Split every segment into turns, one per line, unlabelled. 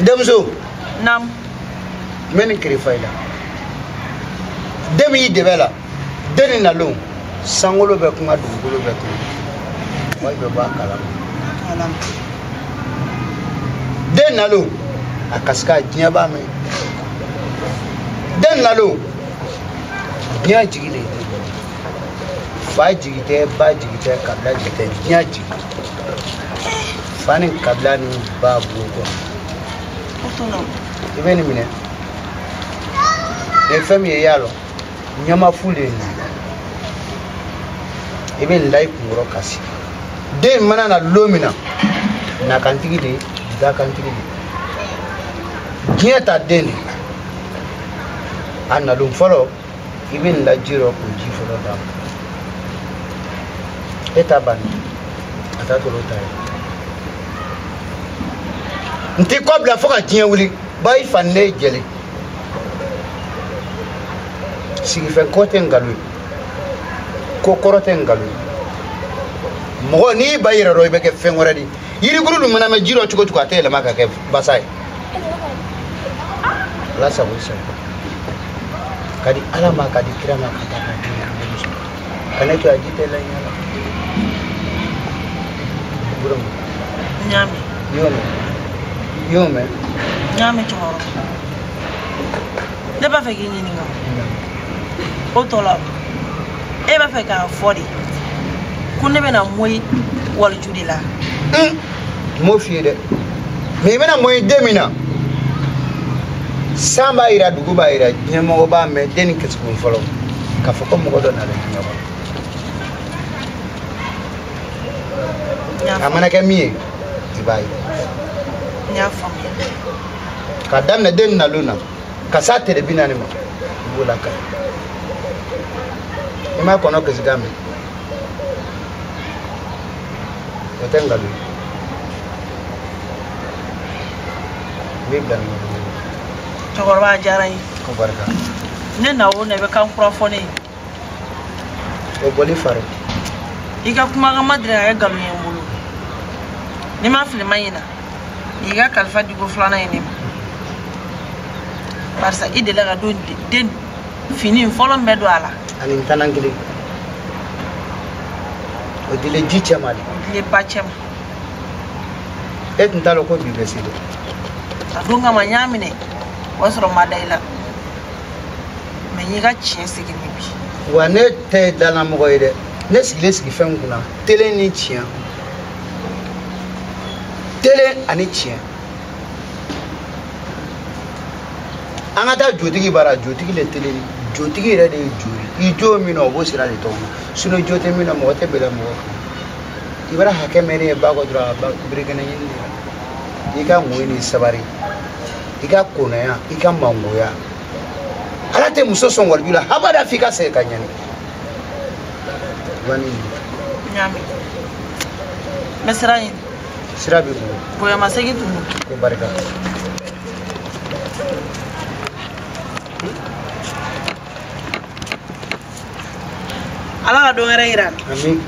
Demzo.
Nam.
Meni kirifaila. Demi devela. Deni nalung. Sangolo be kunga dungolo be kunga. Wai be ba kalam.
Kalam.
Den nalung. Akaska dinya ba me. Den nalung. Dinya jigile. Fa jigite ba jigite kabla jigite dinya jigite. Fani kabla ni ba bugo.
Otono.
Ibeni mine. Le famille yalo. Nyama fule ni. Ibeni lai kuro kasi. De mana na lomina. Na kantigi de, da kantigi de. Gieta deni. Ana lum follow. Ibeni la jiro ko ji follow da. Eta ban. Ata to lota. Nti kobla foka tiye wuli bay fanne jeli sigi fen kote ngalu ko korote ngalu mo ni bayira roy be ke fen waradi yiri guru dum na ma jiro chuko chuko atele maka ke basai la sabu sai kadi alama kadi kirama kata kana to ajite la nyala burum
Nyami.
Yome.
Nyami choro. Ne ba fe ki ni ngo. Otola. E ba fe ka fodi. Kunne be na moy wal judila.
Mo fie de. Me be na moy demina. Samba ira dugu ba ira nyemo ba me den kesku folo. Ka foko mo godo na le nyabo. Amana ke mi ibai.
Nyafam.
Kadam na den na luna. Kasate de binani mo. Bula ka. Ima kono kesigame. Otenga lu. Biblan.
Chogorba jaray.
Ko barka.
Ne na wo ne be kan kurafone.
O boli faro.
Iga kuma ga madre ga galu yembulu. Ni ma fili mayina. Iga kalfa digo flana yene. Barsa ide la ga do den fini folo mbedo ala.
Ani tanangili. O dile jicha mali.
Le pachem.
Et ntalo ko bi beside.
Adunga manyamine. Wasro madaila. Me yiga chiensi ginibi.
Wane te dala mo ide. Ne sigile sigi fen kuna. Tele ni chien. Tele ani chien. Angata jotigi bara jotigi le tele ni. Jotigi re de jori. Ijo mi no bo sira le to. Suno jote mi no mo te bela mo. Ibara hake mere ba ko dra ba brigana yin. Ika ngweni sabari. Ika kona ya, ika mango ya. Alate muso son walbila habada fika se kanyani. Wani
nyami. Mesrayin.
Sirabi ko.
Boya masegi tumu.
Ko barka.
Ala ga don reira.
Amin.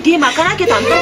dima kana ke tanto.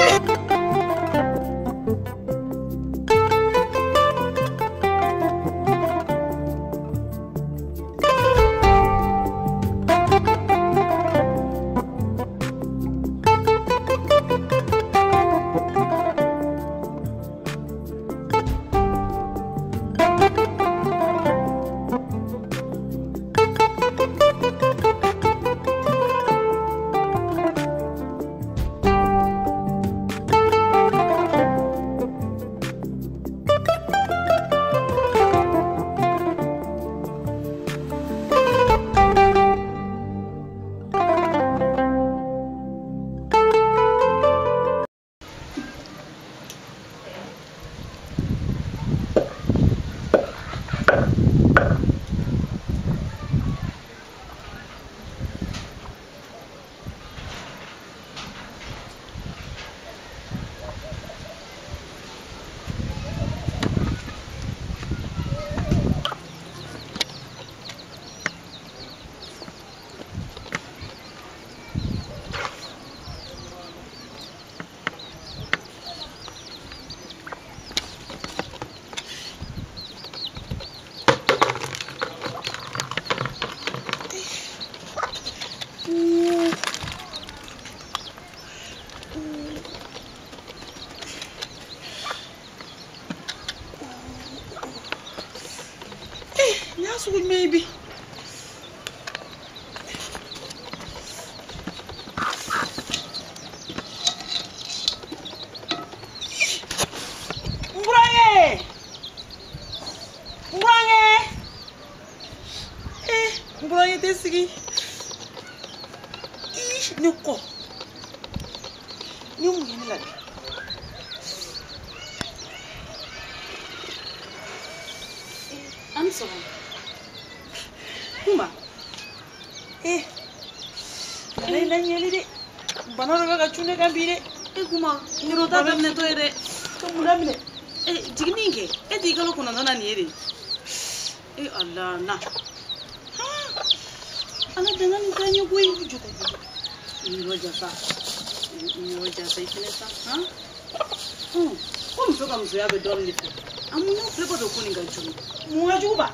Maybe. Mburange desigi. Nyoko. Nyumu yini la. I'm sorry. Kuma. Nanyeli de. Banana ga chune ga bire. Kuma. Nirota ga ne to ere. Kamula mine. Jigninge. Digalo kuna nana ni ere. Allah na. Ana dengan tanya gue juga gitu. Ini wajah ikhlas, ha? Kamu suka mzee abe dom ni. Amunya fleko do kuni ganchu. Muajuba.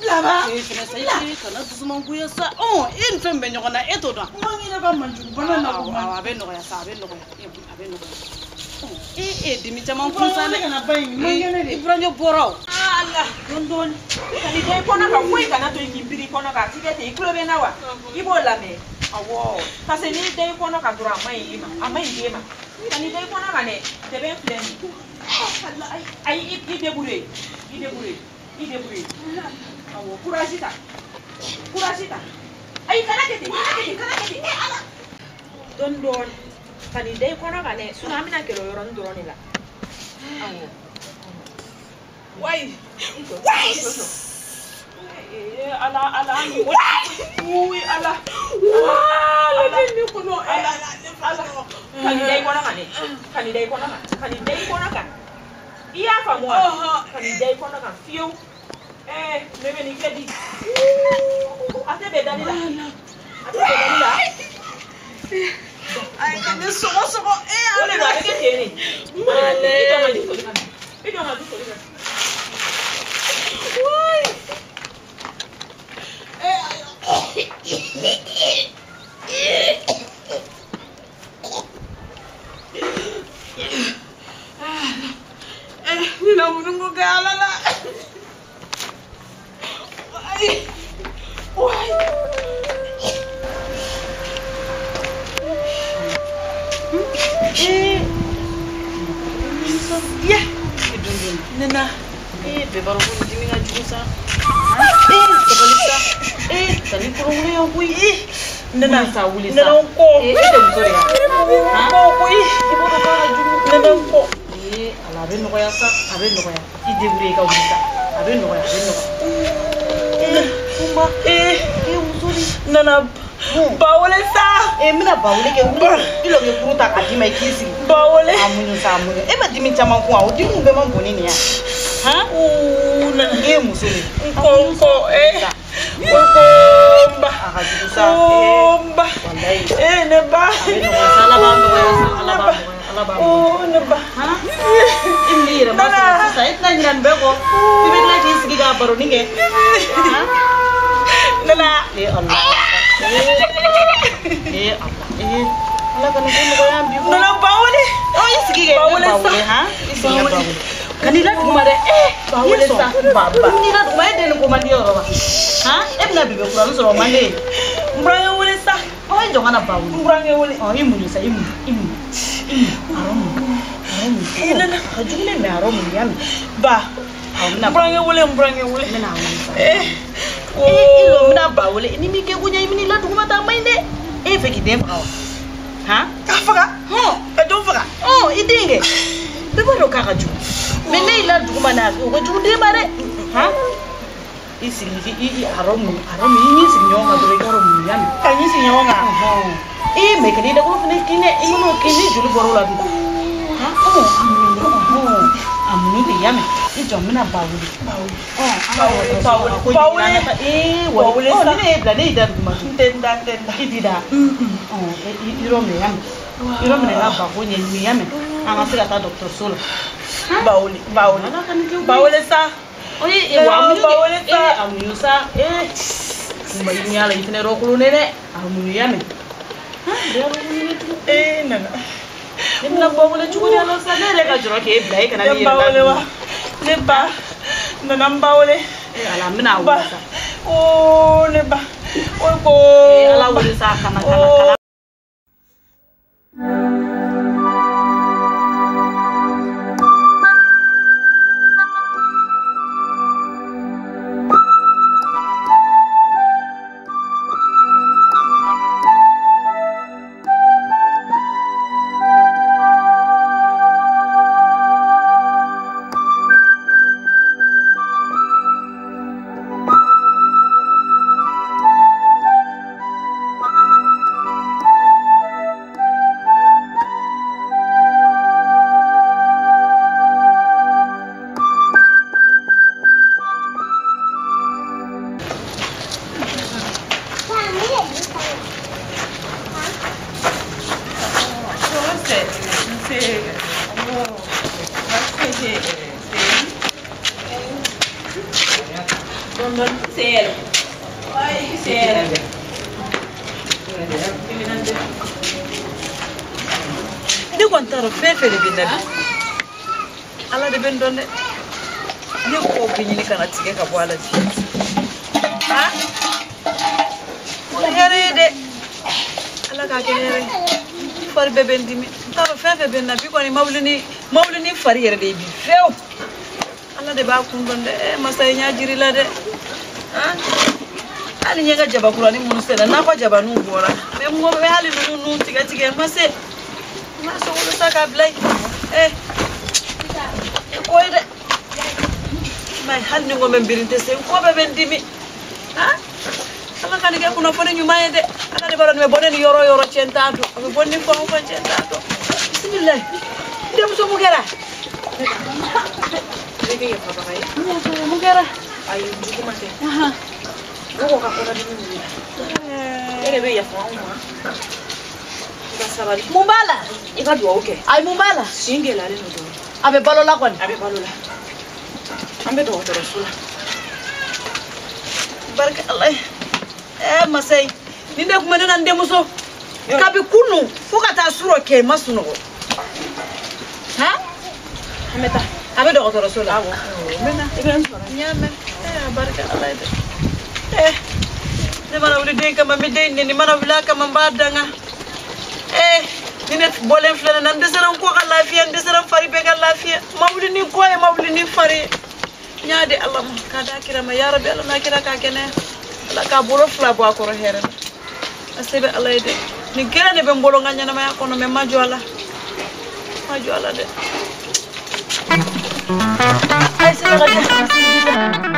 Blaba. Ikhlas ikhlas kana tuzuma nguya sa. In fembe nyona eto da. Mangina ba manju bana na ko. Abe no ya sa, abe no ya. Dimi chama kunsa na bayi mangene ni. Ibranyo borao. Allah, don. Kani dai kona ka koi kana to ngimbiri kona ka tikete iklobe nawa. Ibo lame. Awo. Kase ni dai kona ka dura mai yima. Kani dai kona ka ne tebe fleni. Allah ai ide bure. Awo kurasita. Ai kana kete. Allah. Don. Kani dai kona ka ne suna mina kelo yoron duroni la. Awo. Why? Ala. Ui ala. Kani dai kona kan. Iya kamu. Kani dai kona kan. Fiu. Meme ni kedi. Ate bedani la. Ay, kani sogo. Ole ba ke teni. Male. Itu mandi kali. Why? Nina menunggu ke alala. Why? Ya. Nena. Bebaru pun dimi ngaju sa. Sebalisa. Tadi kurang yang kui. Nena sawuli sa. Nena ko. Itu betul ya. Ko kui. Ibu apa ngaju? Nena ko. Ala ben no ya sa. Aben no ya. Ide buri ka ulisa. Aben no ya. Kumba. Usuri. Nena. Bawole sa. Mina bawole ke uri. Ilo ke fruta kadima ikisi. Bawole. Amunyo. Ma dimi chama kwa. Odimu be mamboni ni ya. Ha? Nana. Musuli. Ko.
Omba. Omba. Neba. Oh, neba.
Ini masa saya nangiran bego. Tiba lagi segi gabaru nih
Nana.
Allah. Allah kan itu mau yang biru.
Nana bau nih.
Oh, ini segi bau ha? Ini bau. Kanila dumare bau sa baba. Kanila dumare den ko mandi oro. Ha? Ebna bibe ko anu so mandi.
Mbranga wole sa.
Oh, jonga na bau.
Mbranga wole.
Oh, imu sa imu. Aromu.
Nana,
ajule me aromu yami.
Ba. Mbranga wole.
Mena ilo mina ba wole ni mi ke kunya imini la duguma ta mainde feki dem ha
Kafaka? Ka do faka?
Oh, idinge. Bebo lo kaka ju. Mene ila duguma na ko ju de bare. Ha? Isi aromu ini si nyonga do ikaro mu yami.
Kanyi si nyonga.
Me kani da ko fene kine ino kini julu boro la bi. Ha? Amuni de yami. Ijo mina ba wole. Bawule sa ne bla ne da duguma.
Tenda.
Idida. Iro me yami. Iro me na ba ko nye mi yami. Anga sira ta Dr. Sola.
Bawule sa.
Oye, bawule sa. Amu sa. Kumba inyala itene ro kulunene. Amu yami. Ha? Dia ro kulunene.
Nana.
Imla bawule chukuri alo sa ne le ka joro ke bla e kana ni
bawule wa. Neba. Nana bawule.
Ala mina wa sa.
Oh, neba. Ko.
Ala wule sa kana.
Ni kontaro fefe de binabi. Ala de bendone. Ni ko binyini kana tike ka bwala ji. Ha? Yare de. Ala ka kenere. Far bebe ndimi. Taro fefe binabi ko ni mawlini fari yare de bi. Few. Ala de ba kun bonde masay nya jiri la de. Ha? Ali nyanga jaba kurani munusela na ko jaba nu bora. Me mo be hali nu tiga mase. Masa wala sa kablay. Ko ide. May hal ni ngombe mbirinte se ko be bendimi. Ha? Ala kan ke kuna fone nyuma yede. Ala de baron me bonen yoro centato. Be bonni ko centato. Bismillah. Dem so mugera. Dege ya papa kai. Mugera. Ayu jukuma te. Aha. Ko ka kona dimi. Be ya fa Mumbala
Ikadwa okay.
Ay mumbala
Singela le no do.
Abe balola kwani?
Abe balola. Ambe do Rasula.
Barka Allah. Masai. Ninde kuma nana ndemuso. Kabi kunu fukata suro ke masuno. Ha?
Ameta.
Abe do Rasula.
Awo.
Mena
Iben.
Nyame. Barka Allah. Ne mana wuli de kama me de ni mana wula kama mbadanga. Nine bolen flana nan desaran ko ka lafiya desaran fari be ka lafiya mawli ni ko e mawli ni fari nyaade Allah ka da kira ma ya rabbi Allah na kira ka kene la ka boro fla bo akoro here asebe Allah ide ni kira ne be mbolo nganya na ma ko no me majo Allah de ay se ga